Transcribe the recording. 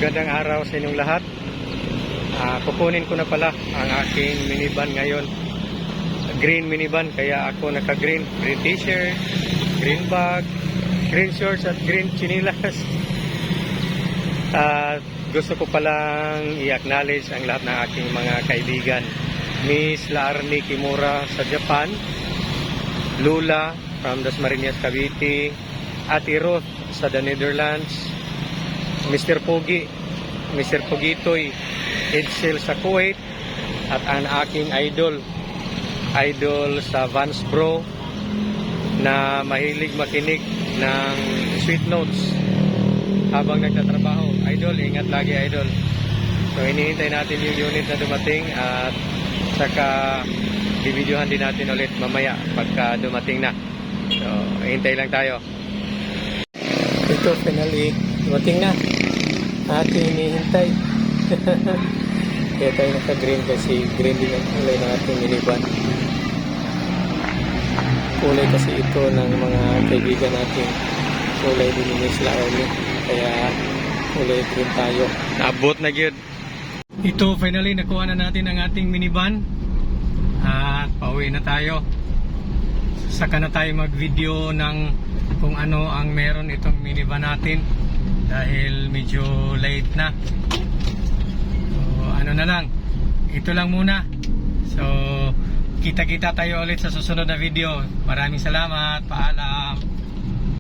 Magandang araw sa inyong lahat. Kukunin ko na pala ang aking minivan ngayon. Green minivan, kaya ako naka-green. Green t-shirt, green bag, green shorts at green chinilas. Gusto ko palang i-acknowledge ang lahat ng aking mga kaibigan. Miss Laarni Kimura sa Japan, Lula from Dasmariñas, Cavite, Ate Ruth sa the Netherlands, Mr. Pogi, Mr. Pogitoy, Edsel sa Kuwait, at ang aking idol sa Vans Bro na mahilig makinig ng sweet notes habang nagtatrabaho. Idol, ingat lagi idol. So hinihintay natin yung unit na dumating at saka bibidyohan din natin ulit mamaya pagka dumating na. So hintay lang tayo. Ito finally dumating na. Ating hinihintay. Kaya tayo naka-green kasi green din ang kulay ng ating minivan. Kulay kasi ito ng mga kaibigan natin. Kulay din ni Miss Laarni. Kaya kulay green tayo. Naabot na gyud. Ito finally nakuha na natin ang ating minivan. At pauwi na tayo. Saka na tayo mag-video ng kung ano ang meron itong minivan natin. Dahil medyo late na. So ano na lang, ito lang muna. So kita-kita tayo ulit sa susunod na video. Maraming salamat, paalam.